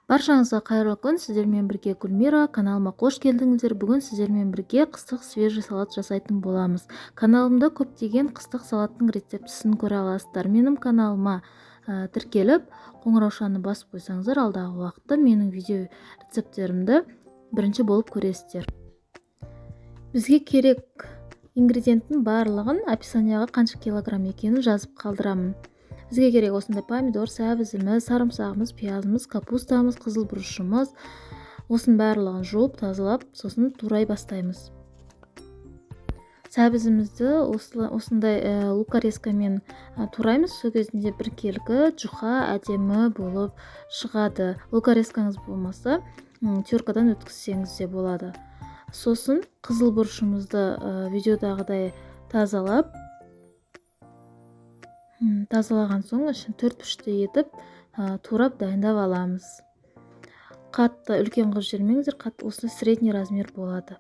Баршаңызға қайырлы күн. Сіздермен бірге Гүлмира. Каналыма қош келдіңіздер. Бүгін сіздермен бірге қыстық свежий салат жасайтын боламыз. Каналымда көптеген қыстық салаттың рецептісін көре аласыздар. Менің каналыма тіркеліп, қоңыраушаны басып қойсаңыздар, алдағы уақытта менің видео рецепттерімді бірінші болып көресіздер. Бізге керек ингредиенттің барлығын описанияға қанша килограмм екенін жазып қалдырамын. Бізге керек осындай помидор, сәбізіміз, сарымсағымыз, пиязымыз, капустамыз, қызыл бұрышымыз. Осының барлығын жуып, тазалап, сосын турай бастаймыз. Сәбізімізді осындай лукарескамен тураймыз. Сол кезінде бір келкі жұқа әдемі болып шығады. Лукарескаңыз болмаса, теркадан өткізсеңіз де болады. Сосын қызыл бұрышымызды видеодағыдай тазалап, тазалаған соң ішін 4-3 етіп турап дайындап аламыз. Қатты үлкен қылып жібермеңіздер, қатты осы средний размер болады.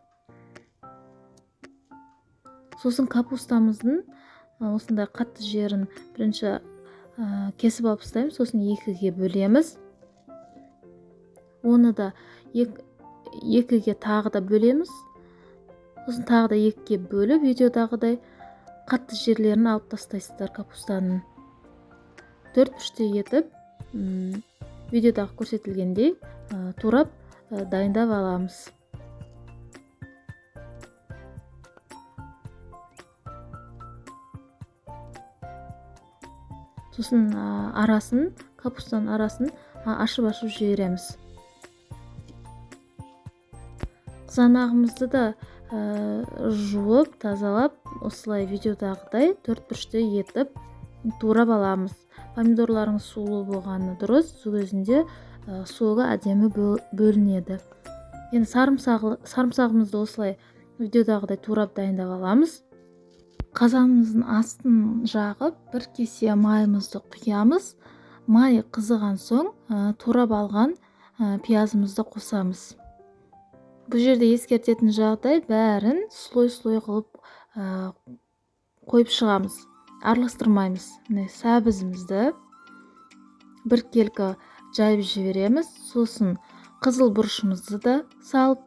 Сосын капустамыздың осындай қатты жерін бірінші кесіп алып тастаймыз, сосын 2-ге бөлеміз. Оны да 2-ге тағы да бөлеміз. Сосын тағы да 2-ге бөліп, видеодағыдай қатты жерлерін алып тастайсыздар капустаның. 4-3 етіп, видеодағы көрсетілгендей турап дайындап аламыз. Сосын капустаның арасын ашып жібереміз. Қызанағымызды да жуып, тазалап, осылай видеодағыдай 4-3 етіп турап аламыз. Помидорларыңыз сулы болғаны дұрыс, сол кезінде суығы әдемі бөлінеді. Енді сарымсағымызды осылай видеодағыдай турап дайындап аламыз. Қазанымыздың астын жағып, бір кесе майымызды құямыз. Май қызыған соң турап алған пиязымызды қосамыз. Бұл жерде ескертетін жағдай, бәрін слой-слой қылып қойып шығамыз. Араластырмаймыз. Сәбізімізді бір келкі жайып жібереміз. Сосын қызыл бұрышымызды да салып,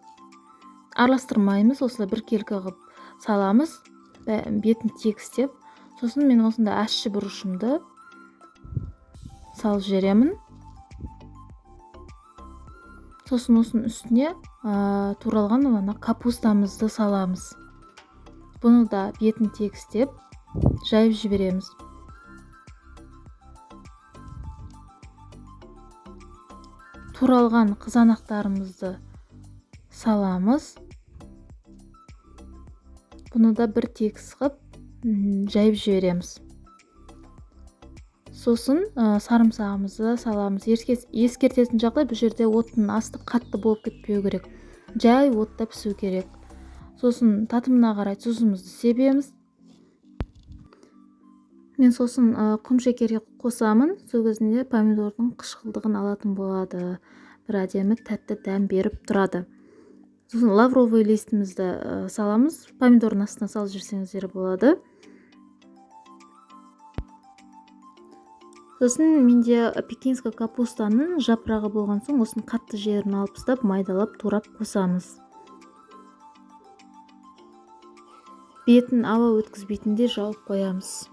араластырмаймыз. Осылай бір келкі қылып саламыз. Бетін тегістеп. Сосын мен осында ащы бұрышымды салып жіберемін. Сосын осының үстіне туралған капустамызды саламыз. Бұны да бетін тегістеп, жайып жібереміз. Туралған қызанақтарымызды саламыз. Бұны да бір тегіс қып, жайып жібереміз. Сосын сарымсағымызды саламыз. Ескертетін жағдай, бұл жерде оттың асты қатты болып кетпеу керек. Жай отта пісу керек. Сосын татымына қарай тұзымызды себеміз. Мен сосын құм шекерге қосамын. Сол кезінде помидордың қышқылдығын алатын болады. Бір әдемі тәтті дәм беріп тұрады. Сосын лавровый листімізді саламыз. Помидордың астына салып жүрсеңіздер болады. Сосын менде пекинский капустаның жапырағы болған соң, осының қатты жерін алып тастап, майдалап, турап қосамыз. Бетін ауа өткізбейтіндей жауып қоямыз.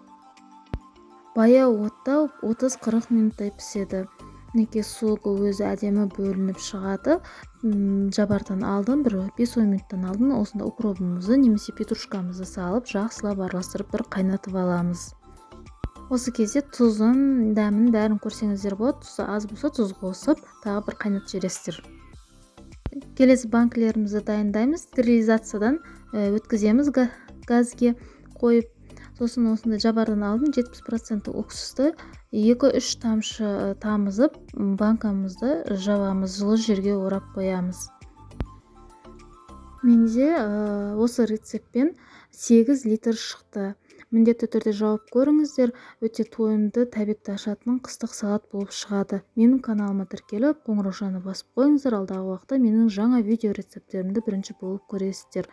Баяу отта 30-40 минуттай піседі. Неке суығы өзі әдемі бөлініп шығады. Жабардан алдын, бір 5-10 минуттан алдын осында укропымызды немесе петрушкамызды салып, жақсылап араластырып бір қайнатып аламыз. Осы кезде тұзын, дәмін бәрін көрсеңіздер болады. Тұзы аз болса тұз қосып, тағы бір қайнатып жібересіздер. Келесі банкілерімізді дайындаймыз. Стерилизациядан өткіземіз газге қойып. Сосын осында жабардан алдын 70% уксусты 2-3 тамшы тамызып, банкамызды жабамыз, жылы жерге орап қоямыз. Менде осы рецептпен 8 литр шықты. Міндетті түрде жауып көріңіздер, өте тойымды, тәбетті ашатын қыстық салат болып шығады. Менің каналыма тіркеліп, қоңыраушаны басып қойыңыздар, алдағы уақытта менің жаңа видео рецепттерімді бірінші болып көресіздер.